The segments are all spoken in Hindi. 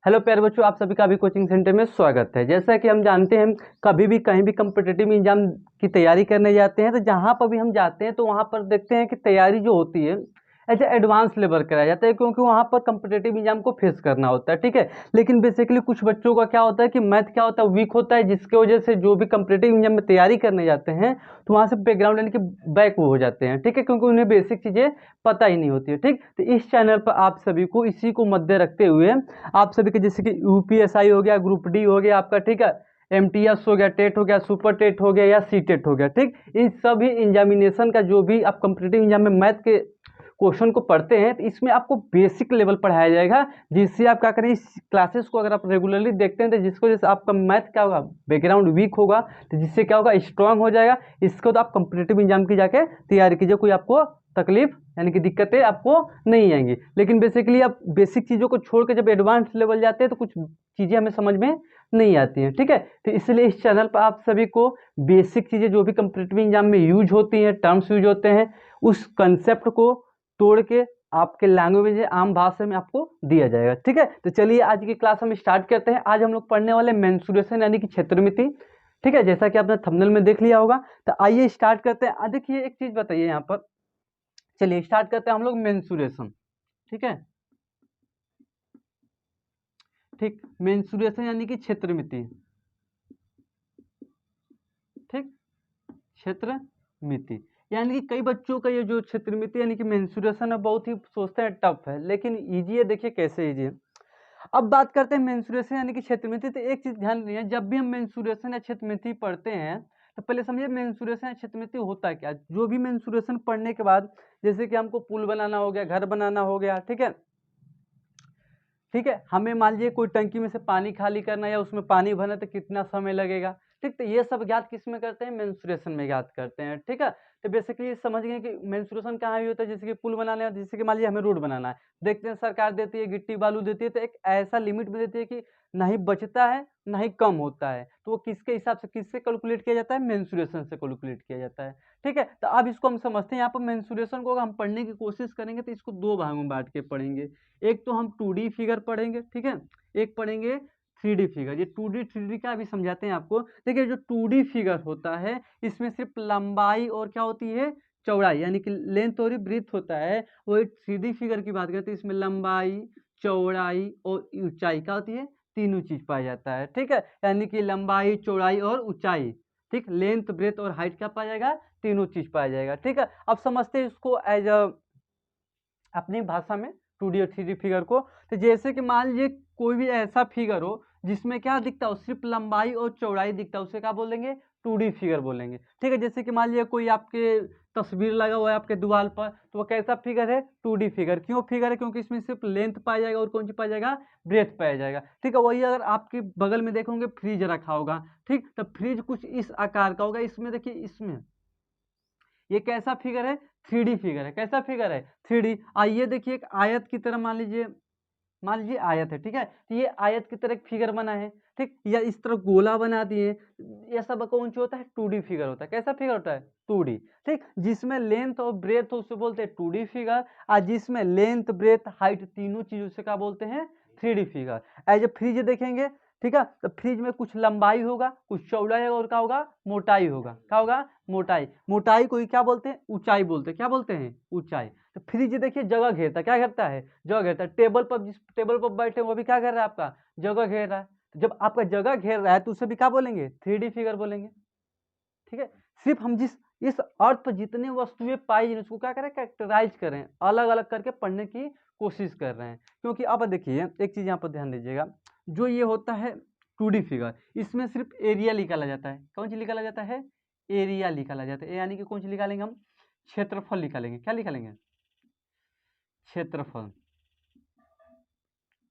हेलो प्यारे बच्चों, आप सभी का भी कोचिंग सेंटर में स्वागत है। जैसा कि हम जानते हैं, कभी भी कहीं भी कम्पिटिटिव एग्जाम की तैयारी करने जाते हैं तो जहाँ पर भी हम जाते हैं तो वहाँ पर देखते हैं कि तैयारी जो होती है एज एडवांस लेवल कराया जाता है, क्योंकि वहाँ पर कम्पिटिटिव एग्जाम को फेस करना होता है। ठीक है, लेकिन बेसिकली कुछ बच्चों का क्या होता है कि मैथ क्या होता है, वीक होता है, जिसकी वजह से जो भी कम्पिटिटिव एग्जाम में तैयारी करने जाते हैं तो वहाँ से बैकग्राउंड यानी कि बैक हो जाते हैं। ठीक है, क्योंकि उन्हें बेसिक चीज़ें पता ही नहीं होती है। ठीक, तो इस चैनल पर आप सभी को इसी को मद्दे रखते हुए आप सभी के जैसे कि यूपीएसआई हो गया, ग्रुप डी हो गया आपका, ठीक है, एमटीएस हो गया, टेट हो गया, सुपर टेट हो गया या सी टेट हो गया, ठीक, इन सभी एग्जामिनेशन का जो भी आप कॉम्पिटिटिव एग्जाम में मैथ के क्वेश्चन को पढ़ते हैं तो इसमें आपको बेसिक लेवल पढ़ाया जाएगा, जिससे आप क्या करें, इस क्लासेस को अगर आप रेगुलरली देखते हैं तो जिसको जैसे आपका मैथ क्या होगा, बैकग्राउंड वीक होगा तो जिससे क्या होगा, स्ट्रांग हो जाएगा। इसको तो आप कॉम्पिटिटिव एग्जाम की जाके तैयारी कीजिए, कोई आपको तकलीफ यानी कि दिक्कतें आपको नहीं आएंगी। लेकिन बेसिकली आप बेसिक चीज़ों को छोड़ के जब एडवांस लेवल जाते हैं तो कुछ चीज़ें हमें समझ में नहीं आती हैं। ठीक है, तो इसलिए इस चैनल पर आप सभी को बेसिक चीज़ें जो भी कॉम्पिटिटिव एग्जाम में यूज होती हैं, टर्म्स यूज होते हैं, उस कंसेप्ट को तोड़ के आपके लैंग्वेज आम भाषा में आपको दिया जाएगा। ठीक है, तो चलिए आज की क्लास हम स्टार्ट करते हैं। आज हम लोग पढ़ने वाले मेंसुरेशन यानी कि क्षेत्रमिति। ठीक है, जैसा कि आपने थंबनेल में देख लिया होगा, तो आइए स्टार्ट करते हैं। देखिए एक चीज़ बताइए यहाँ पर, चलिए स्टार्ट करते हैं हम लोग मेंसुरेशन। ठीक है, ठीक, मेंसुरेशन यानी कि क्षेत्रमिति। ठीक, क्षेत्रमिति यानी कि कई बच्चों का ये जो क्षेत्रमिति यानी कि मेंसुरेशन है बहुत ही सोचते हैं टफ है, लेकिन इजी है। देखिए कैसे इजी है। अब बात करते हैं मेंसुरेशन यानी कि क्षेत्रमिति। तो एक चीज ध्यान रखिए, जब भी हम मेंसुरेशन या क्षेत्रमिति पढ़ते हैं तो पहले समझिए मेंसुरेशन या क्षेत्रमिति होता है क्या। जो भी मेंसुरेशन पढ़ने के बाद जैसे कि हमको पुल बनाना हो गया, घर बनाना हो गया, ठीक है, ठीक है, हमें मान लीजिए कोई टंकी में से पानी खाली करना या उसमें पानी भरना तो कितना समय लगेगा। ठीक, तो ये सब ज्ञात किस में करते हैं, मेंसुरेशन में ज्ञात करते हैं। ठीक है, तो बेसिकली समझ गए कि मेंसुरेशन कहाँ भी होता है, जैसे कि पुल बनाने, जैसे कि मान लीजिए हमें रोड बनाना है, देखते हैं सरकार देती है गिट्टी बालू देती है, तो एक ऐसा लिमिट में देती है कि ना ही बचता है ना ही कम होता है, तो वो किसके हिसाब से किससे कैलकुलेट किया जाता है, मेंसुरेशन से कैलकुलेट किया जाता है। ठीक है, तो अब इसको हम समझते हैं। यहाँ पर मेंसुरेशन को अगर हम पढ़ने की कोशिश करेंगे तो इसको दो भागों में बांट के पढ़ेंगे। एक तो हम 2D फिगर पढ़ेंगे, ठीक है, एक पढ़ेंगे 3D फिगर। ये 2D 3D का भी समझाते हैं आपको। देखिए जो 2D फिगर होता है इसमें सिर्फ लंबाई और क्या होती है, चौड़ाई, यानी कि लेंथ और ब्रीथ होता है। वही 3D फिगर की बात करते हैं, इसमें लंबाई, चौड़ाई और ऊंचाई क्या होती है, तीनों चीज पाया जाता है। ठीक है, यानी कि लंबाई, चौड़ाई और ऊंचाई, ठीक, लेंथ ब्रेथ और हाइट क्या पाया जाएगा, तीनों चीज पाया जाएगा। ठीक है, अब समझते हैं इसको एज अ अपनी भाषा में 2D और 3D फिगर को। तो जैसे कि मान लीजिए कोई भी ऐसा फिगर हो जिसमें क्या दिखता हो, सिर्फ लंबाई और चौड़ाई दिखता है, उसे क्या बोलेंगे, 2D फिगर बोलेंगे। ठीक है, जैसे कि मान लीजिए कोई आपके तस्वीर लगा हुआ है आपके दीवार पर, तो वो कैसा फिगर है, 2D फिगर। क्यों फिगर है, क्योंकि इसमें सिर्फ लेंथ पाया जाएगा और कौन सी पाया जाएगा, ब्रेथ पाया जाएगा। ठीक है, वही अगर आपके बगल में देखोगे फ्रिज रखा होगा, ठीक, तो फ्रिज कुछ इस आकार का होगा। इसमें देखिए, इसमें ये कैसा फिगर है, 3D फिगर है। कैसा फिगर है, 3D। आइए देखिए एक आयत की तरह मान लीजिए आयत है, ठीक है, तो ये आयत की तरह एक फिगर बना है, ठीक, या इस तरह गोला बना दिए। ये सब कौन सा होता है, 2D फिगर होता है। कैसा फिगर होता है, 2D। ठीक, जिसमें लेंथ और ब्रेथ हो उसे बोलते हैं 2D फिगर, और जिसमें लेंथ ब्रेथ हाइट तीनों चीजों से क्या बोलते हैं, 3D figure. As a fridge देखेंगे, ठीक है, तो फ्रिज में कुछ लंबाई होगा, कुछ चौड़ाई होगा और क्या होगा, मोटाई होगा। क्या होगा, मोटाई। मोटाई को ही क्या बोलते हैं, ऊंचाई बोलते हैं। क्या बोलते हैं, ऊंचाई। तो फ्रिज देखिए जगह घेरता है, क्या घेरता है, जगह घेरता है। टेबल पर, जिस टेबल पर बैठे वो भी क्या घेर रहा है, आपका जगह घेर रहा है। तो जब आपका जगह घेर रहा है तो उसे भी क्या बोलेंगे, 3D फिगर बोलेंगे। ठीक है, सिर्फ हम जिस इस अर्थ पर जितने वस्तुएं पाई जाए उसको क्या करें, कैरेक्टराइज करें, अलग अलग करके पढ़ने की कोशिश कर रहे हैं। क्योंकि अब देखिए एक चीज यहाँ पर ध्यान दीजिएगा, जो ये होता है 2D फिगर, इसमें सिर्फ एरिया निकाला जाता है। कौन सी निकाला जाता है, एरिया निकाला जाता है, यानी कि कौन सी निकालेंगे हम, क्षेत्रफल निकालेंगे। क्या निकालेंगे, क्षेत्रफल।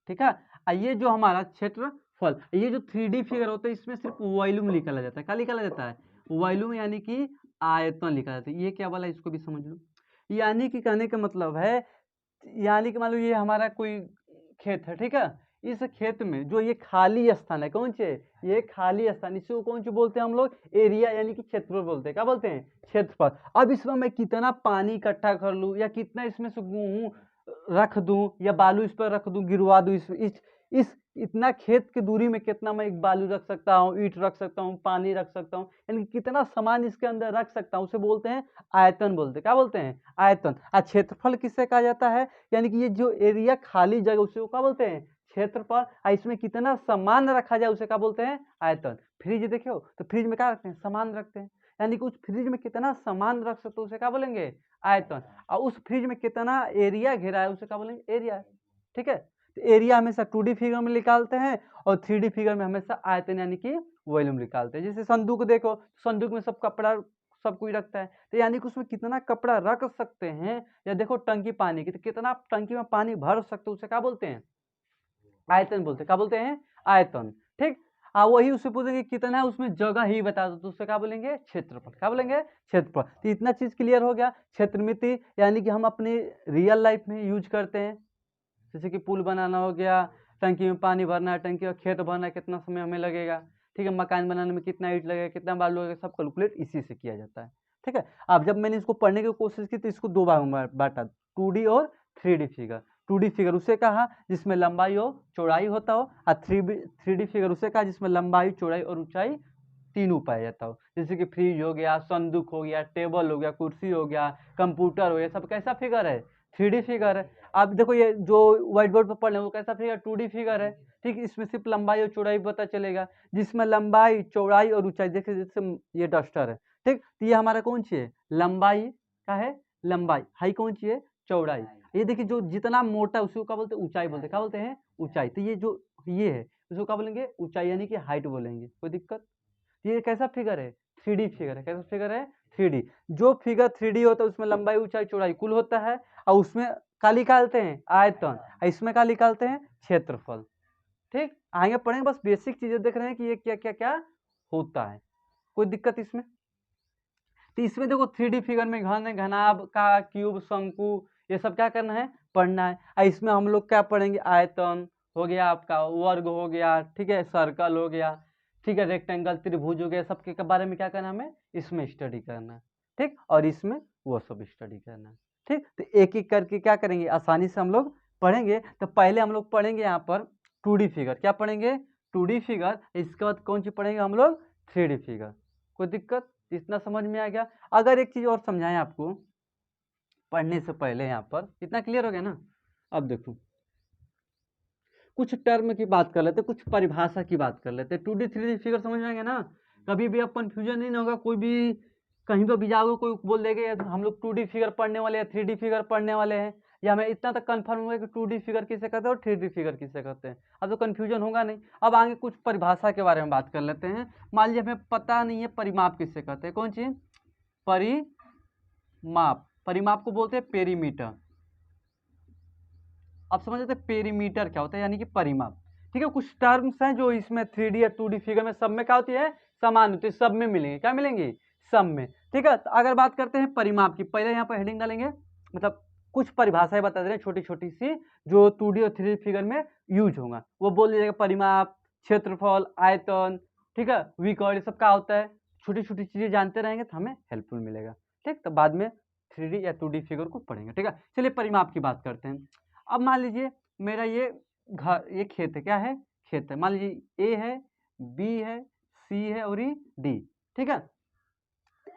ठीक है, ये जो हमारा क्षेत्रफल, ये जो 3D फिगर होता है इसमें सिर्फ वॉल्यूम निकाला जाता है। क्या निकाला जाता है, वॉल्यूम, यानी कि आयतन लिखा जाता है। ये क्या वाला, इसको भी समझ लो। यानी कि कहने का मतलब है, यानी कि मान लो ये हमारा कोई खेत है, ठीक है, इस खेत में जो ये खाली स्थान है, कौन से, ये खाली स्थान, इसी कौन से बोलते हैं हम लोग, एरिया, यानी कि क्षेत्रफल बोलते हैं। क्या बोलते हैं, क्षेत्रफल। अब इसमें मैं कितना पानी इकट्ठा कर लूं या कितना इसमें से गेहूं रख दूं या बालू इस पर रख दूं, गिरवा दूं, इस इतना खेत की दूरी में कितना मैं एक बालू रख सकता हूँ, ईंट रख सकता हूँ, पानी रख सकता हूँ, यानी कितना सामान इसके अंदर रख सकता हूँ, उसे बोलते हैं आयतन बोलते हैं। क्या बोलते हैं? आयतन। क्षेत्रफल किससे कहा जाता है? यानी कि ये जो एरिया खाली जगह उसे क्या बोलते हैं? क्षेत्रफल। इसमें कितना सामान रखा जाए उसे क्या बोलते हैं? आयतन। फ्रिज देखो तो फ्रिज में क्या रखते हैं? सामान रखते हैं, यानी कि उस फ्रिज में कितना सामान रख सकते हो उसे क्या बोलेंगे? आयतन। और उस फ्रिज में कितना एरिया घेरा है उसे क्या बोलेंगे? एरिया। ठीक है, तो एरिया हमेशा 2D फिगर में निकालते हैं और 3D फिगर में हमेशा आयतन यानी कि वॉल्यूम निकालते हैं। जैसे संदूक देखो, संदूक में सब कपड़ा सब कोई रखता है, तो यानी कि उसमें कितना कपड़ा रख सकते हैं। या देखो टंकी पानी की, तो कितना टंकी में पानी भर सकते हैं उसे क्या बोलते हैं? आयतन बोलते हैं। क्या बोलते हैं? आयतन। ठीक। वही उससे पूछेंगे कितना है उसमें जगह ही बता दो तो उससे क्या बोलेंगे? क्षेत्रफल। क्या बोलेंगे? क्षेत्रफल। तो इतना चीज क्लियर हो गया। क्षेत्रमिति यानी कि हम अपनी रियल लाइफ में यूज करते हैं, जैसे कि पुल बनाना हो गया, टंकी में पानी भरना है, टंकी में खेत भरना है, कितना समय हमें लगेगा। ठीक है, मकान बनाने में कितना ईंट लगेगा, कितना बालू लगेगा, सब कैलकुलेट इसी से किया जाता है। ठीक है, अब जब मैंने इसको पढ़ने की कोशिश की तो इसको दो भागों में बांटा, 2D और 3D फिगर। 2D फिगर उसे कहा जिसमें लंबाई और चौड़ाई होता हो, और 3D फिगर उसे कहा जिसमें लंबाई, चौड़ाई और ऊंचाई तीनों पाया जाता हो। जैसे कि फ्रिज हो गया, संदूक हो गया, टेबल हो गया, कुर्सी हो गया, कंप्यूटर हो गया, सब कैसा फिगर है? 3D फिगर है। अब देखो ये जो व्हाइट बोर्ड पर पढ़ रहे हैं वो कैसा फिगर? 2D फिगर है। ठीक, इसमें सिर्फ लंबाई और चौड़ाई पता चलेगा, जिसमें लंबाई, चौड़ाई और ऊंचाई। देखिए जैसे ये डस्टर है, ठीक, तो ये हमारा कौन सी है? लंबाई का है, लंबाई। हाई कौन सी है? चौड़ाई। ये देखिए जो जितना मोटा है उसको क्या बोलते हैं? ऊंचाई बोलते हैं। क्या बोलते हैं? ऊंचाई। तो ये जो ये है उसको क्या बोलेंगे? ऊंचाई यानी कि हाइट बोलेंगे। कोई दिक्कत? ये कैसा फिगर है? 3D फिगर है। कैसा फिगर है? 3D। जो फिगर 3D होता है उसमें लंबाई, ऊंचाई, चौड़ाई कुल होता है, और उसमें क्या निकालते हैं? आयतन। इसमें क्या निकालते हैं? क्षेत्रफल। ठीक, आगे पढ़ेंगे, बस बेसिक चीजें देख रहे हैं कि ये क्या क्या क्या होता है। कोई दिक्कत इसमें? तो इसमें देखो 3D फिगर में घन, घनाभ का, क्यूब, शंकु, ये सब क्या करना है? पढ़ना है। और इसमें हम लोग क्या पढ़ेंगे? आयतन हो गया आपका, वर्ग हो गया, ठीक है, सर्कल हो गया, ठीक है, रेक्टेंगल, त्रिभुज हो गया, सबके बारे में क्या करना है हमें? इसमें स्टडी करना है। ठीक, और इसमें वो सब स्टडी करना है। ठीक, तो एक एक करके क्या करेंगे? आसानी से हम लोग पढ़ेंगे। तो पहले हम लोग पढ़ेंगे यहाँ पर 2D फिगर। क्या पढ़ेंगे? 2D figure. इसके बाद कौन सी पढ़ेंगे हम लोग? 3D figure. कोई दिक्कत? इतना समझ में आ गया? अगर एक चीज और समझाएं आपको पढ़ने से पहले, यहाँ पर इतना क्लियर हो गया ना? अब देखो कुछ टर्म की बात कर लेते, कुछ परिभाषा की बात कर लेते। 2D 3D फिगर समझ में आएंगे ना? कभी भी अब कंफ्यूजन नहीं होगा। कोई भी कहीं पर भी जाओगे कोई बोल देगा हम लोग 2D फिगर पढ़ने वाले हैं, 3D फिगर पढ़ने वाले हैं, या हमें इतना तक कंफर्म होगा कि 2D फिगर किसे कहते हैं और 3D फिगर किसे कहते हैं। अब तो कंफ्यूजन होगा नहीं। अब आगे कुछ परिभाषा के बारे में बात कर लेते हैं। मान लीजिए हमें पता नहीं है परिमाप किसे कहते हैं। कौन चीज? परिमाप। परिमाप को बोलते हैं पेरीमीटर। आप समझ लेते पेरीमीटर क्या होता है, यानी कि परिमाप। ठीक है, कुछ टर्म्स हैं जो इसमें 3D या 2D फिगर में सब में क्या होती है? समान होती है, सब में मिलेंगे। क्या मिलेंगे? सब में। ठीक है, तो अगर बात करते हैं परिमाप की, पहले यहाँ पर हेडिंग डालेंगे, मतलब कुछ परिभाषाएं बता दे रहे हैं छोटी छोटी सी, जो 2D और 3D फिगर में यूज होगा। वो बोल दीजिएगा परिमाप, क्षेत्रफल, आयतन, ठीक है, विकर्ण, ये सब क्या होता है। छोटी छोटी चीजें जानते रहेंगे तो हमें हेल्पफुल मिलेगा। ठीक, तो बाद में 3D या 2D फिगर को पढ़ेंगे। ठीक है, चलिए परिमाप की बात करते हैं। अब मान लीजिए मेरा ये घर, ये खेत है। क्या है? खेत है। मान लीजिए ए है, बी है, सी है और ये डी। ठीक है,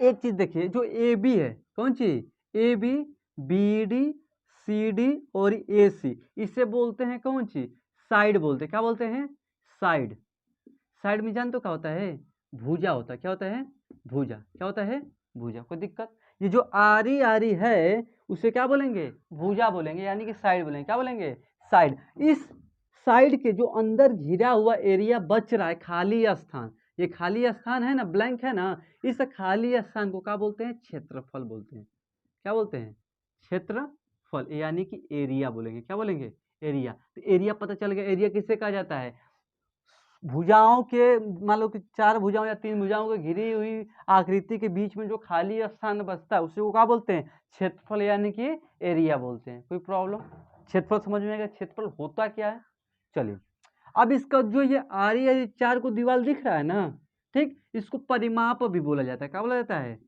एक चीज देखिए, जो ए बी है, कौन सी? A B, B D, C D और ए सी, इसे बोलते हैं कौन सी? साइड बोलते हैं। क्या बोलते हैं? साइड। साइड में जानते हो क्या होता है? भुजा होता है। क्या होता है? भुजा। क्या होता है? भुजा। कोई दिक्कत? ये जो आरी आरी है उसे क्या बोलेंगे? भुजा बोलेंगे, यानी कि साइड बोलेंगे। क्या बोलेंगे? साइड। इस साइड के जो अंदर घिरा हुआ एरिया बच रहा है, खाली स्थान, ये खाली स्थान है ना, ब्लैंक है ना, इस खाली स्थान को क्या बोलते हैं? क्षेत्रफल बोलते हैं। क्या बोलते हैं? क्षेत्रफल, यानी कि एरिया बोलेंगे। क्या बोलेंगे? एरिया। तो एरिया पता चल गया। एरिया किससे कहा जाता है? भुजाओं के, मान लो कि 4 भुजाओं या 3 भुजाओं के घिरी हुई आकृति के बीच में जो खाली स्थान बचता है उसे को क्या बोलते हैं? क्षेत्रफल, यानी कि एरिया बोलते हैं। कोई प्रॉब्लम? क्षेत्रफल समझ में आएगा? क्षेत्रफल होता क्या है? चलिए, अब इसका जो ये आरी या 4 को दीवार दिख रहा है ना, ठीक, इसको परिमाप भी बोला जाता है। क्या बोला जाता है?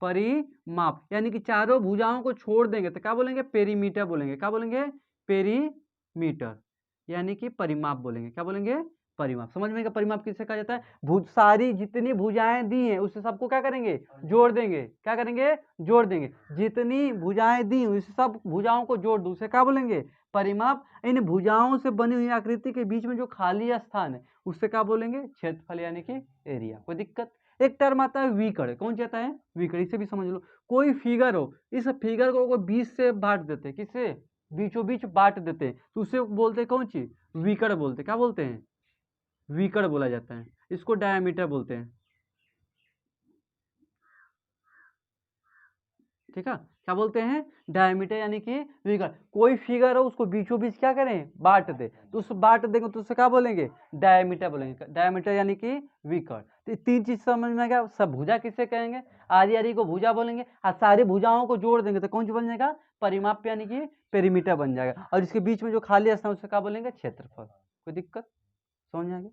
परिमाप। यानी कि चारों भुजाओं को छोड़ देंगे तो क्या बोलेंगे? पेरीमीटर बोलेंगे। क्या बोलेंगे? पेरीमीटर। यानी कि परिमाप बोलेंगे। क्या बोलेंगे? परिमाप। समझ में? परिमाप किसे कहा जाता है? सारी जितनी भुजाएं दी हैं उससे सबको क्या करेंगे? जोड़ देंगे। क्या करेंगे? जोड़ देंगे। जितनी भुजाएं दी उस सब भुजाओं को जोड़ दो, उसे क्या बोलेंगे? परिमाप। इन भुजाओं से बनी हुई आकृति के बीच में जो खाली स्थान है उससे क्या बोलेंगे? क्षेत्रफल यानी कि एरिया। कोई दिक्कत? एक टर्म आता है विकर्ण। कौन जाता है? विकर्ण। इसे भी समझ लो। कोई फिगर हो, इस फिगर को 20 से बांट देते, किससे? बीचों बीच बांट देते, तो उसे बोलते हैं कौन चीज? विकर्ण बोलते। क्या बोलते हैं? विकर्ण बोला जाता है। इसको डायमीटर बोलते हैं। ठीक है? क्या बोलते हैं? डायमीटर यानी कि विकर्ण। कोई फिगर हो उसको बीचों बीच क्या करें? बांट दे, तो उस बांट देंगे तो उससे क्या बोलेंगे? डायमीटर बोलेंगे। डायमीटर यानी कि विकर्ण। तो तीन चीज समझ में आ गया। सब भुजा किसे कहेंगे? आधी आधी को भुजा बोलेंगे, और सारी भुजाओं को जोड़ देंगे तो कौन सी बन जाएगा? परिमाप यानी कि पेरीमीटर बन जाएगा। और इसके बीच में जो खाली स्थान उससे क्या बोलेंगे? क्षेत्रफल। कोई दिक्कत? समझ में आ गया?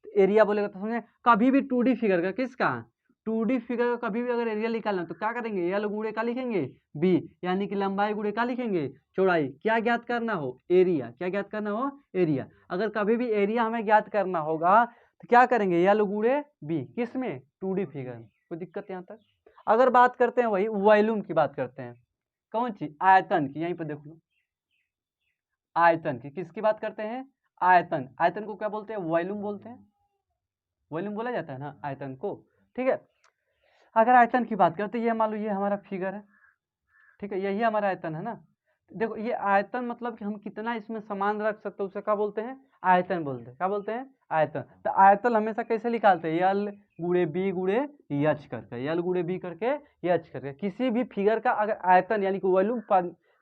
तो एरिया बोलेगा तो समझे। कभी भी 2D फिगर का, किसका? 2D फिगर का कभी भी अगर एरिया निकालना तो क्या करेंगे? एल गुणे का लिखेंगे बी, यानी कि लंबाई गुणे का लिखेंगे चौड़ाई। क्या ज्ञात करना हो? एरिया। क्या ज्ञात करना हो? एरिया। अगर कभी भी एरिया हमें ज्ञात करना होगा तो क्या करेंगे? एल गुणे बी। किसमें? 2D figure. कोई दिक्कत यहाँ तक? अगर बात करते हैं वही वॉल्यूम की बात करते हैं। कौन सी? आयतन की। यहीं पर देख लो, आयतन की। किसकी बात करते हैं? आयतन। आयतन को क्या बोलते हैं? वॉल्यूम बोलते हैं। वॉल्यूम बोला जाता है ना आयतन को। ठीक है? अगर आयतन की बात करते हैं, ये मान लो ये हमारा फिगर है, ठीक है, यही हमारा आयतन है ना। देखो ये आयतन मतलब कि हम कितना इसमें सामान रख सकते हैं उसे क्या बोलते हैं? आयतन बोलते हैं। क्या बोलते हैं? आयतन। तो आयतन हमेशा कैसे निकालते हैं? यल गुणे बी गुणे यच करके, यल गुणे बी करके यच करके। किसी भी फिगर का अगर आयतन यानी कि वॉल्यूम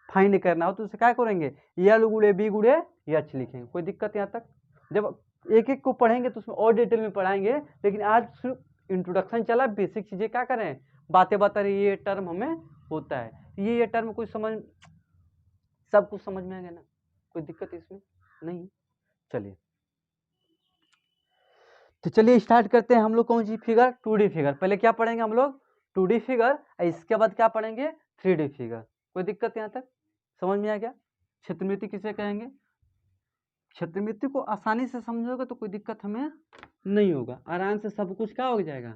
फाइंड करना हो तो उसे क्या करेंगे? यल गुणे बी गुणे यच लिखेंगे। कोई दिक्कत यहाँ तक? जब एक एक को पढ़ेंगे तो उसमें और डिटेल में पढ़ाएंगे, लेकिन आज सिर्फ इंट्रोडक्शन चला, बेसिक चीजें क्या करें? बातें बता रही, ये टर्म हमें होता है। ये टर्म कोई समझ, सब कुछ समझ में आ गया ना? कोई दिक्कत इसमें नहीं? चलिए, तो चलिए स्टार्ट करते हैं हम लोग। कौन सी फिगर? 2D figure. पहले क्या पढ़ेंगे हम लोग? 2D figure. इसके बाद क्या पढ़ेंगे? 3D figure. कोई दिक्कत यहाँ तक? समझ में आ गया? क्षेत्रमिति किसे कहेंगे? क्षेत्रमिति को आसानी से समझोगे तो कोई दिक्कत हमें नहीं होगा, आराम से सब कुछ क्या हो जाएगा?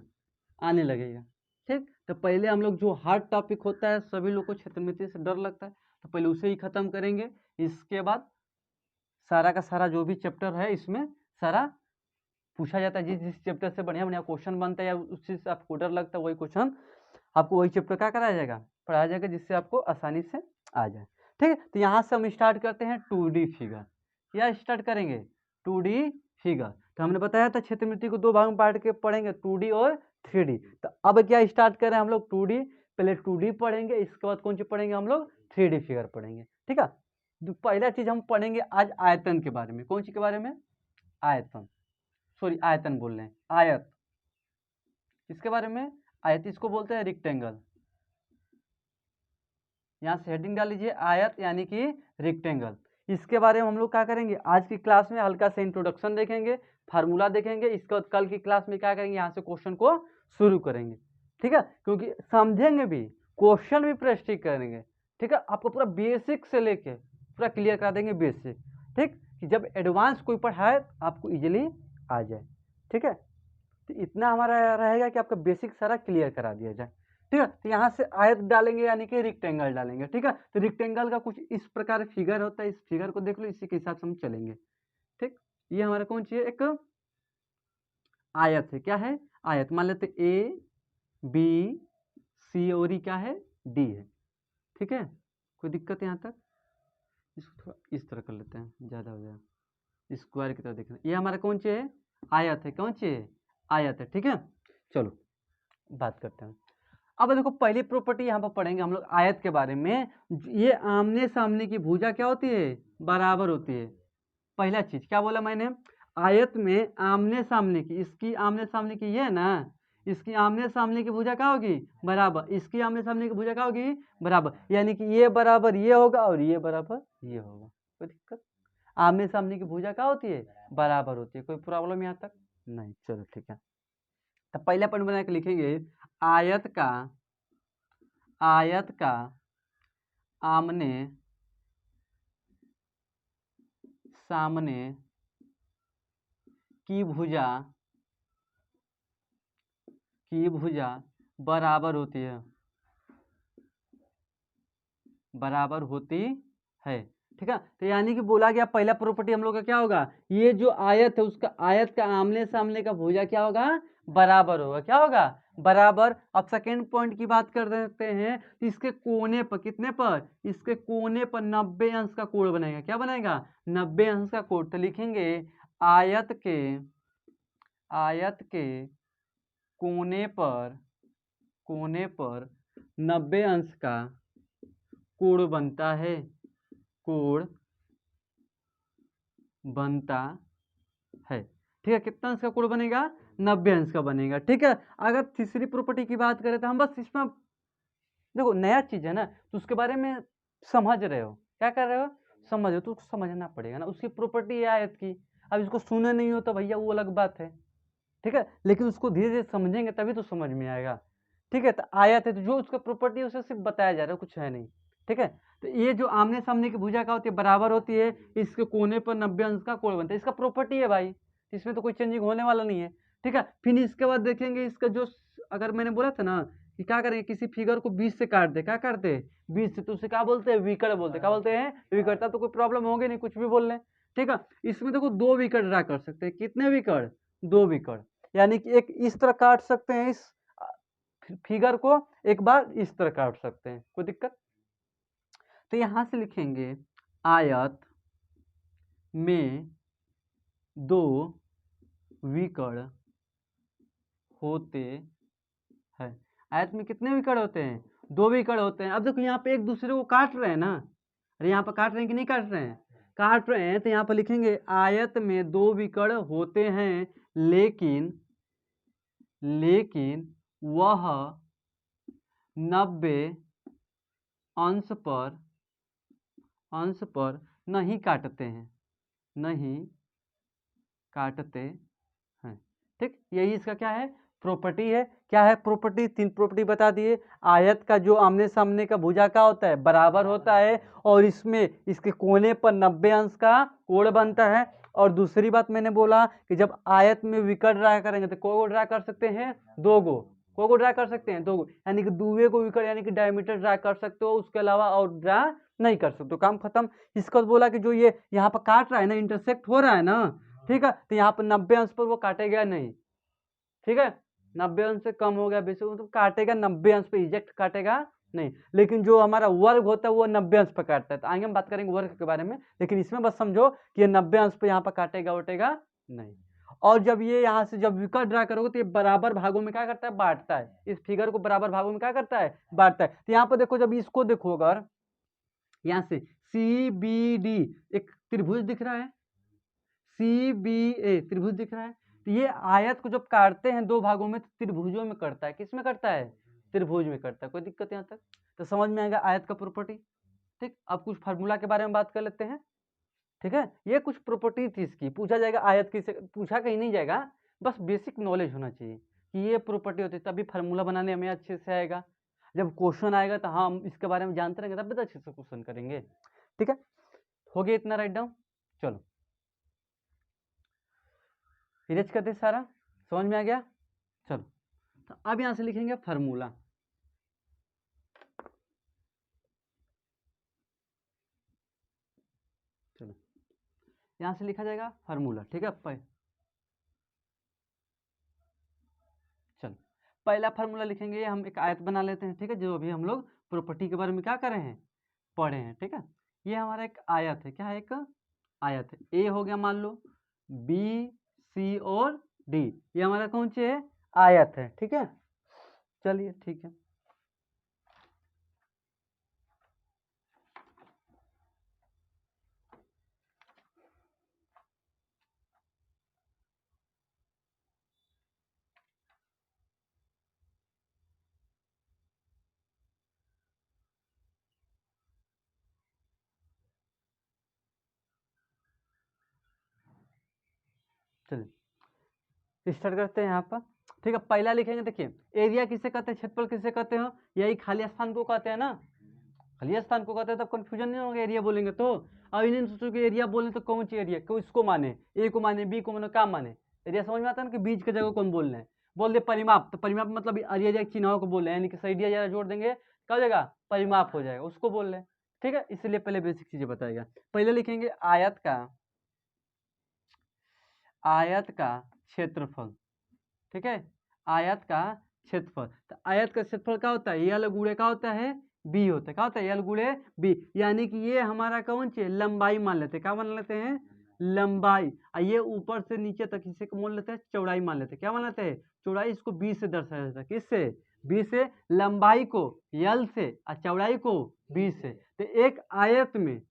आने लगेगा। ठीक, तो पहले हम लोग जो हार्ड टॉपिक होता है, सभी लोग को क्षेत्रमिति से डर लगता है, तो पहले उसे ही खत्म करेंगे। इसके बाद सारा का सारा जो भी चैप्टर है इसमें सारा पूछा जाता है। जिस जिस चैप्टर से बढ़िया बढ़िया क्वेश्चन बनता है या उस चीज से आपको डर लगता है, वही क्वेश्चन आपको वही चैप्टर क्या कराया जाएगा? पढ़ाया जाएगा, जिससे आपको आसानी से आ जाए। ठीक है, तो यहाँ से हम स्टार्ट करते हैं 2D फिगर। क्या स्टार्ट करेंगे? 2D figure. तो हमने बताया था क्षेत्रमिति को दो भाग में बांट के पढ़ेंगे, 2D और 3D। तो अब क्या स्टार्ट करें हम लोग? 2D। पहले 2D पढ़ेंगे, इसके बाद कौन सी पढ़ेंगे हम लोग? 3D फिगर पढ़ेंगे। ठीक है, तो पहला चीज हम पढ़ेंगे आज आयतन के बारे में। कौन सी के बारे में? आयतन। सॉरी, आयतन बोल रहे हैं, आयत। इसके बारे में? आयत। इसको बोलते हैं रेक्टेंगल। यहाँ से हेडिंग डाल लीजिए, आयत यानी कि रेक्टेंगल। इसके बारे में हम लोग क्या करेंगे? आज की क्लास में हल्का सा इंट्रोडक्शन देखेंगे, फार्मूला देखेंगे। इसके बाद कल की क्लास में क्या करेंगे? यहाँ से क्वेश्चन को शुरू करेंगे। ठीक है, क्योंकि समझेंगे भी, क्वेश्चन भी प्रैक्टिस करेंगे। ठीक है, आपको पूरा बेसिक से लेके पूरा क्लियर करा देंगे, बेसिक। ठीक, कि जब एडवांस कोई पढ़ाए आपको इजिली आ जाए। ठीक है, तो इतना हमारा रहेगा कि आपका बेसिक सारा क्लियर करा दिया जाए। ठीक है, तो यहाँ से आयत डालेंगे यानी कि रेक्टेंगल डालेंगे। ठीक है, तो रेक्टेंगल का कुछ इस प्रकार फिगर होता है, इस फिगर को देख लो, इसी के हिसाब से हम चलेंगे। ठीक, ये हमारा कौन सी है? एक आयत है। क्या है? आयत। मान लेते ए बी सी और क्या है? डी है। ठीक है, कोई दिक्कत यहाँ तक? इसको थोड़ा इस तरह कर लेते हैं, ज्यादा हो जाएगा, स्क्वायर की तरह देखना। ये हमारा कौन सी है? आयत है। कौन सी है? आयत है। ठीक है, चलो बात करते हैं। अब देखो पहली प्रॉपर्टी यहाँ पर पढ़ेंगे हम लोग आयत के बारे में। ये आमने सामने की भुजा क्या होती है? बराबर होती है। पहला चीज क्या बोला मैंने? आयत में आमने सामने की, इसकी आमने सामने की ये है ना, इसकी आमने सामने की भुजा क्या होगी? बराबर। इसकी आमने सामने की भुजा क्या होगी? बराबर। यानी कि ये बराबर ये होगा और ये बराबर ये होगा। कोई दिक्कत? आमने सामने की भुजा क्या होती है? बराबर होती है। कोई प्रॉब्लम यहाँ तक? नहीं। चलो ठीक है, तो पहला पॉइंट बना के लिखेंगे, आयत का, आयत का आमने सामने की भुजा बराबर होती है, ठीक है। तो यानी कि बोला गया पहला प्रॉपर्टी हम लोग का क्या होगा, ये जो आयत है उसका आयत का आमने सामने का भुजा क्या होगा, बराबर होगा, क्या होगा, बराबर। अब सेकेंड पॉइंट की बात कर देते हैं, तो इसके कोने पर कितने पर, इसके कोने पर 90 अंश का कोण बनेगा, क्या बनेगा, 90 अंश का कोण। तो लिखेंगे आयत के कोने पर 90 अंश का कोण बनता है, ठीक है। कितना अंश का कोण बनेगा, 90 अंश का बनेगा, ठीक है। अगर तीसरी प्रॉपर्टी की बात करें तो हम बस इसमें देखो नया चीज है ना, तो उसके बारे में समझ रहे हो, क्या कर रहे हो, समझ रहे हो, तो उसको समझना पड़ेगा ना, उसकी प्रॉपर्टी है आयत की। अब इसको सुने नहीं हो तो भैया वो अलग बात है, ठीक है, लेकिन उसको धीरे धीरे समझेंगे तभी तो समझ में आएगा, ठीक है। तो आयत है तो जो उसका प्रॉपर्टी है उसे सिर्फ बताया जा रहा है, कुछ है नहीं, ठीक है। तो ये जो आमने सामने की भुजा का होती है बराबर होती है, इसके कोने पर 90 अंश का कोण बनता है, इसका प्रॉपर्टी है भाई, इसमें तो कोई चेंजिंग होने वाला नहीं है, ठीक है। फिर इसके बाद देखेंगे इसका जो, अगर मैंने बोला था ना कि क्या करेंगे, किसी फिगर को 20 से काट दे, क्या करते हैं 20 से, तो उसे क्या बोलते हैं, विकर्ण बोलते हैं, क्या बोलते हैं, विकर्ण। तो कोई प्रॉब्लम होगी नहीं, कुछ भी बोल लें, ठीक है। इसमें देखो 2 विकर्ण ड्रा कर सकते हैं, कितने विकर्ण, 2 विकर्ण, यानी कि एक इस तरह काट सकते हैं इस फिगर को, एक बार इस तरह काट सकते हैं, कोई दिक्कत। तो यहां से लिखेंगे आयत में 2 विकर्ण होते हैं, आयत में कितने विकर्ण होते हैं, 2 विकर्ण होते हैं। अब देखो यहाँ पे एक दूसरे को काट रहे हैं ना, अरे यहाँ पर काट रहे हैं कि नहीं काट रहे हैं, काट रहे हैं, तो यहाँ पर लिखेंगे आयत में 2 विकर्ण होते हैं, लेकिन वह 90 अंश पर नहीं काटते हैं, ठीक। यही इसका क्या है, प्रॉपर्टी है। क्या है प्रॉपर्टी, 3 प्रॉपर्टी बता दिए। आयत का जो आमने सामने का भुजा का होता है बराबर होता है, और इसमें इसके कोने पर 90 अंश का कोण बनता है। और दूसरी बात मैंने बोला कि जब आयत में विकर्ण ड्रा करेंगे तो को ड्रा कर सकते हैं, 2 गो, को ड्रा कर सकते हैं, 2 गो, यानी कि दुए को विकर्ण यानी कि डायमीटर ड्रा कर सकते हो, उसके अलावा और ड्रा नहीं कर सकते, काम खत्म। इसको बोला कि जो ये यहाँ पर काट रहा है ना, इंटरसेक्ट हो रहा है ना, ठीक है, तो यहाँ पर 90 अंश पर वो काटेगा नहीं, ठीक है, 90 अंश से कम हो गया बेसिक तो काटेगा 90 अंश पे, इजेक्ट काटेगा नहीं। लेकिन जो हमारा वर्ग होता है वो 90 अंश पे काटता है, तो आगे हम बात करेंगे वर्ग के बारे में, लेकिन इसमें बस समझो कि ये 90 अंश पे यहाँ पर काटेगा उटेगा नहीं। और जब ये यहाँ से जब विकर्ण ड्रा करोगे तो ये बराबर भागों में क्या करता है, बांटता है, इस फिगर को बराबर भागों में क्या करता है, बांटता है। तो यहाँ पर देखो, जब इसको देखो, अगर यहाँ से CBD एक त्रिभुज दिख रहा है, CBA त्रिभुज दिख रहा है, तो ये आयत को जब काटते हैं 2 भागों में तो त्रिभुजों में करता है, किस में करता है, त्रिभुज में करता है। कोई दिक्कत यहाँ तक, तो समझ में आएगा आयत का प्रॉपर्टी, ठीक। अब कुछ फार्मूला के बारे में बात कर लेते हैं, ठीक है। ये कुछ प्रॉपर्टी थी इसकी, पूछा जाएगा आयत की से, पूछा कहीं नहीं जाएगा, बस बेसिक नॉलेज होना चाहिए कि ये प्रॉपर्टी होती है, तभी फार्मूला बनाने में अच्छे से आएगा। जब क्वेश्चन आएगा तो हम इसके बारे में जानते रहेंगे, तब भी अच्छे से क्वेश्चन करेंगे, ठीक है। हो गया इतना राइट डाउन, चलो इरेज करते सारा, समझ में आ गया। चलो तो अब यहां से लिखेंगे फार्मूला, चलो यहां से लिखा जाएगा फार्मूला, ठीक है। चलो पहला फार्मूला लिखेंगे, हम एक आयत बना लेते हैं, ठीक है, जो अभी हम लोग प्रॉपर्टी के बारे में क्या कर रहे हैं, पढ़े हैं, ठीक है। ये हमारा एक आयत है, क्या है, एक आयत है, ए हो गया मान लो, बी सी और डी, ये हमारा कौन सी है, आयत है, ठीक है। चलिए ठीक है, चलिए स्टार्ट करते हैं यहाँ पर, ठीक है। पहला लिखेंगे, देखिए एरिया किसे कहते हैं, क्षेत्रफल किसे कहते हैं, यही खाली स्थान को कहते हैं ना, खाली स्थान को कहते हैं, तब कंफ्यूजन नहीं होगा एरिया बोलेंगे तो। अब इन्हें सोचो कि एरिया बोले तो कौन सी एरिया, क्यों इसको माने, ए को माने, बी को माने, क्या माने, एरिया समझ में आता है ना कि बीच की जगह कौन बोल रहे हैं, बोल दे परिमाप, तो परिमाप मतलब एरिया चिन्हों को बोल रहे हैं, यानी कि सही जरा जोड़ देंगे क्या हो जाएगा, परिमाप हो जाएगा, उसको बोल रहे हैं। ठीक है, इसलिए पहले बेसिक चीजें बताएगा। पहले लिखेंगे आयत का क्षेत्रफल। ठीक है, आयत का क्षेत्रफल, तो आयत का क्षेत्रफल क्या होता है, यल गुणे क्या होता है, बी होता है, क्या होता है, यल गुणे बी, यानी कि ये हमारा कौन सी लंबाई मान लेते हैं, क्या मान लेते हैं, लंबाई, और ये ऊपर से नीचे तक इसे मान लेते हैं चौड़ाई मान लेते हैं, क्या मान लेते हैं, चौड़ाई, इसको बी से दर्शाया जाता है, किससे, बी से, लंबाई को यल से और चौड़ाई को बी से। तो एक आयत में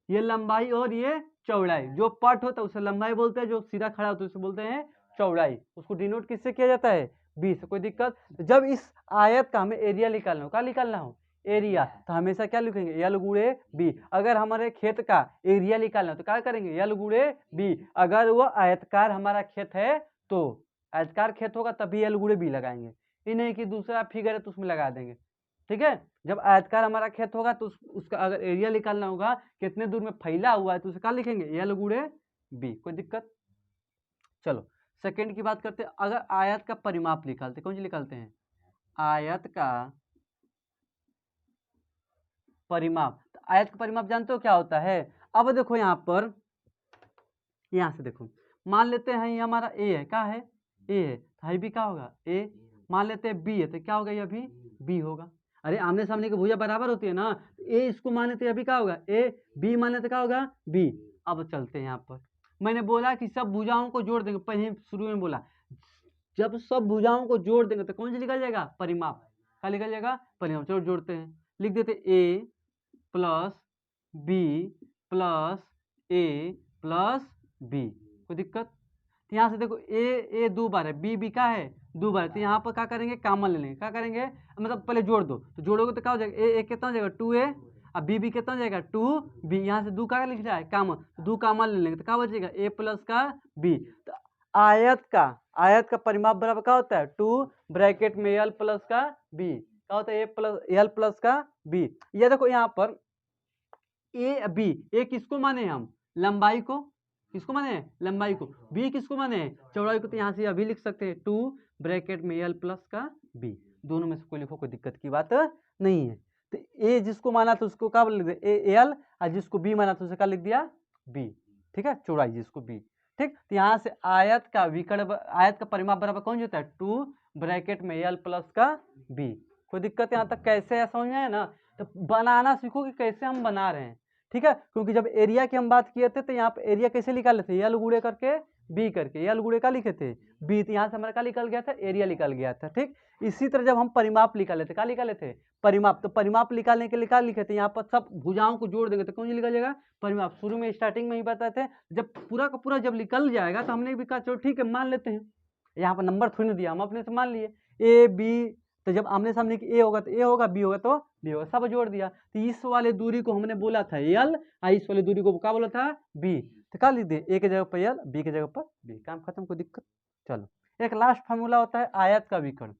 ये लंबाई और ये चौड़ाई, जो पट होता है उसे लंबाई बोलते हैं, जो सीधा खड़ा होता है उसे बोलते हैं चौड़ाई, उसको डिनोट किससे किया जाता है, बी से। कोई दिक्कत, जब इस आयत का हमें एरिया निकालना हो, क्या निकालना हो, एरिया, तो हमेशा क्या लिखेंगे, यल गुणे बी। अगर हमारे खेत का एरिया निकालना हो तो क्या करेंगे, यल गुणे बी। अगर वो आयतकार हमारा खेत है तो आयतकार खेत होगा तभी यल गुणे बी लगाएंगे, ये नहीं कि दूसरा फिगर है तो उसमें लगा देंगे। ठीक है, जब आयतकार हमारा खेत होगा तो उसका अगर एरिया निकालना होगा कितने दूर में फैला हुआ है तो उसे क्या लिखेंगे, यल गुणे बी। कोई दिक्कत, चलो सेकंड की बात करते हैं। अगर आयत का परिमाप निकालते, कौन सी निकालते हैं, आयत का परिमाप। तो आयत का परिमाप जानते हो क्या होता है, अब देखो यहाँ पर, यहाँ से देखो, मान लेते हैं ये हमारा ए है, क्या है, ए है, तो भी क्या होगा, ए। मान लेते हैं बी है, तो क्या होगा, ये भी बी होगा। अरे आमने सामने की भुजा बराबर होती है ना, ए इसको मान लेते अभी क्या होगा, ए, बी मान लेते क्या होगा, बी। अब चलते हैं यहाँ पर, मैंने बोला कि सब भुजाओं को जोड़ देंगे, पहले शुरू में बोला जब सब भुजाओं को जोड़ देंगे तो कौन सा निकल जाएगा, परिमाप, क्या निकल जाएगा, परिमाप। चलो जोड़ते हैं, लिख देते ए प्लस बी प्लस ए प्लस बी। कोई दिक्कत, तो यहाँ से देखो ए दो बार है, बी का है दो बार, तो यहाँ पर क्या करेंगे, कॉमन ले लेंगे, क्या करेंगे, मतलब पहले जोड़ दो, तो जोड़ोगे तो क्या हो जाएगा, ए कितना हो जाएगा, 2a, अब बी कितना हो जाएगा, 2b, यहाँ से दो क्या लिख रहा है, कॉमन, तो दो कॉमन ले लेंगे तो क्या बचेगा, a प्लस का b। तो आयत का परिमाप बराबर क्या होता है, 2 ब्रैकेट में l प्लस का b, क्या होता है, l प्लस का b। ये देखो यहाँ पर ए बी, ए किसको माने हम, लंबाई को, किसको माने, लंबाई को, बी किसको माने, चौड़ाई को, तो यहाँ से अभी लिख सकते हैं 2 ब्रैकेट में एल प्लस का बी, दोनों में से कोई लिखो, कोई दिक्कत की बात नहीं है। तो ए जिसको माना था उसको क्या लिख दिया, ए एल, और जिसको बी माना था उसे क्या लिख दिया, बी। ठीक है, चौड़ाई जिसको बी। ठीक, तो यहाँ से आयत का परिमाप बराबर कौन होता है, 2 ब्रैकेट में एल प्लस का बी। कोई दिक्कत यहाँ तक कैसे है, समझ में आया ना, तो बनाना सीखो कि कैसे हम बना रहे हैं। ठीक है, क्योंकि जब एरिया की हम बात किए थे तो यहाँ पे एरिया कैसे निकाले थे, यल गुणे करके बी करके, यल गुणे का लिखे थे बी, तो यहाँ से हमारा क्या निकल गया था, एरिया निकल गया था। ठीक, इसी तरह जब हम परिमाप निकाले थे, क्या निकाले थे, परिमाप, तो परिमाप निकालने के लिए क्या लिखे थे, यहाँ पर सब भुजाओं को जोड़ देंगे तो कौन निकल जाएगा, परिमाप। शुरू में स्टार्टिंग में ही बताए थे, जब पूरा का पूरा जब निकल जाएगा तो हमने भी कहा चलो ठीक है मान लेते हैं, यहाँ पर नंबर थोड़ी ना दिया, हम अपने से मान लिए ए बी, तो जब आमने सामने की ए होगा तो ए होगा, बी होगा तो बी होगा, सब जोड़ दिया। तो इस वाले दूरी को हमने बोला था यल, और इस वाले दूरी को क्या बोला था, बी, तो क्या लिख दिए, ए के जगह पर यल, बी के जगह पर बी, काम खत्म, कोई दिक्कत। चलो एक लास्ट फार्मूला होता है आयत का विकर्ण,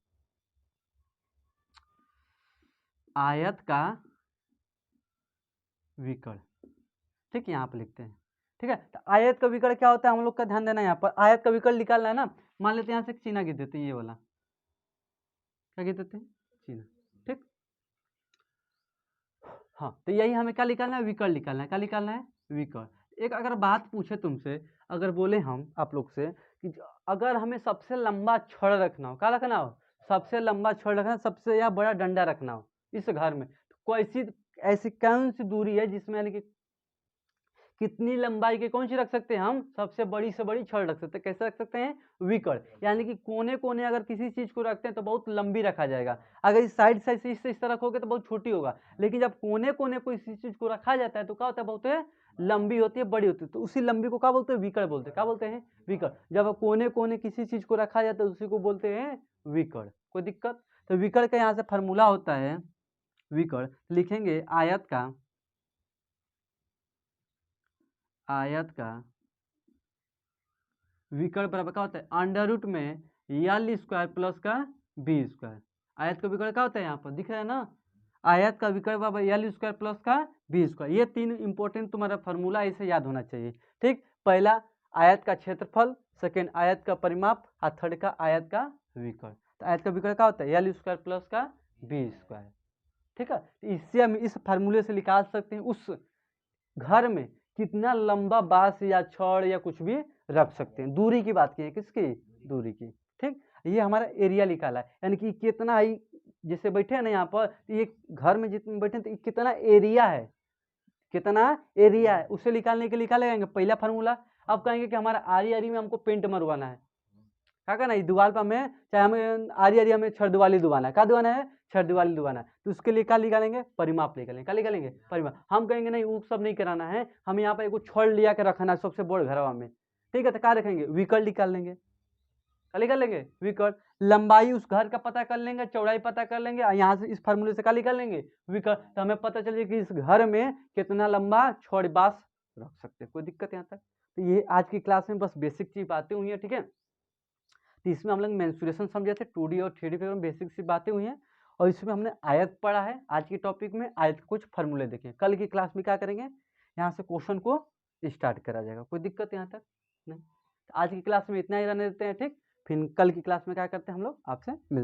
आयत का विकर्ण। ठीक, यहाँ पर लिखते हैं। ठीक है, तो आयत का विकर्ण क्या होता है, हम लोग का ध्यान देना है, यहाँ पर आयत का विकर्ण निकालना है ना, मान लेते हैं यहाँ से चिन्ह गिर देते हैं, ये वाला क्या गिर देते हैं, चिन्ह। ठीक, हाँ, तो यही हमें क्या निकालना है, विकर्ण निकालना है, क्या निकालना है, विकर्ण। एक अगर बात पूछे तुमसे, अगर बोले हम आप लोग से कि अगर हमें सबसे लंबा छड़ रखना हो, क्या रखना हो, सबसे लंबा छड़ रखना, सबसे या बड़ा डंडा रखना हो इस घर में, तो कोई ऐसी कौन सी दूरी है जिसमें यानी कि कितनी लंबाई के कौन सी रख सकते हैं हम, सबसे बड़ी से बड़ी छड़ रख सकते हैं, कैसे रख सकते हैं, विकर्ण, यानी कि कोने कोने अगर किसी चीज को रखते हैं तो बहुत लंबी रखा जाएगा, अगर इस साइड से इस तरह रखोगे तो बहुत छोटी होगा, लेकिन जब कोने कोने को इसी चीज को रखा जाता है तो क्या होता है, बहुत लंबी होती है, बड़ी होती है, तो उसी लंबी को क्या बोलते हैं, विकर्ण बोलते हैं, क्या बोलते हैं, विकर्ण। जब कोने कोने किसी चीज को रखा जाता है उसी को बोलते हैं विकर्ण। कोई दिक्कत, तो विकर्ण का यहाँ से फॉर्मूला होता है, विकर्ण लिखेंगे आयत का विकर्ण बराबर क्या होता है, अंडर रूट में यल स्क्वायर प्लस का बी स्क्वायर। आयत का विकर्ण क्या होता है, यहाँ पर दिख रहा है ना, आयत का विकर्ण बराबर एल स्क्वायर प्लस का बी स्क्वायर। ये 3 इंपॉर्टेंट तुम्हारा फॉर्मूला इसे याद होना चाहिए। ठीक, पहला आयत का क्षेत्रफल, सेकेंड आयत का परिमाप और थर्ड का आयत का विकर्ण। तो आयत का विकर्ण क्या होता है? एल स्क्वायर प्लस का बी स्क्वायर। ठीक है, तो इससे हम इस फार्मूले से निकाल सकते हैं उस घर में कितना लंबा बांस या छड़ या कुछ भी रख सकते हैं। दूरी की बात की है, किसकी? दूरी की। ठीक, ये हमारा एरिया निकाला है, यानी कि कितना ही जैसे बैठे हैं ना यहाँ पर, ये घर में जितने बैठे हैं तो कितना एरिया है, कितना एरिया है उसे निकालने के लिए क्या लगाएंगे? पहला फार्मूला। अब कहेंगे कि हमारा आरी आरी में हमको पेंट मरवाना है, क्या करना है? दीवार पर हमें, चाहे हमें आरी आरी हमें छड़ दिवाली दुबाना है, क्या दुबाना है? छड़ दिवाली दुबाना है। तो उसके लिए क्या निकालेंगे? परिमाप निकालेंगे। क्या निकालेंगे? परिमाप। हम कहेंगे नहीं वो सब नहीं कराना है, हमें यहाँ पर एक छड़ लिया के रखना है सबसे बड़ घरवा में। ठीक है, तो क्या रखेंगे? विकर्ण निकाल लेंगे। क्या निकाल लेंगे? विकर्ण। लंबाई उस घर का पता कर लेंगे, चौड़ाई पता कर लेंगे, और यहाँ से इस फार्मूले से क्या निकाल लेंगे? विकर्ण। तो हमें पता चलिए कि इस घर में कितना लंबा छड़ बांस रख सकते हैं। कोई दिक्कत यहाँ तक? तो ये आज की क्लास में बस बेसिक चीज बातें हुई है। ठीक है, तो इसमें हम लोग मेंसुरेशन समझे थे, 2D और 3D फिगर में बेसिक सी बातें हुई हैं, और इसमें हमने आयत पढ़ा है। आज की टॉपिक में आयत के कुछ फार्मूले देखे। कल की क्लास में क्या करेंगे? यहाँ से क्वेश्चन को स्टार्ट करा जाएगा। कोई दिक्कत यहाँ तक नहीं? तो आज की क्लास में इतना ही रहने देते हैं। ठीक, फिर कल की क्लास में क्या करते हैं हम लोग, आपसे मिलते हैं।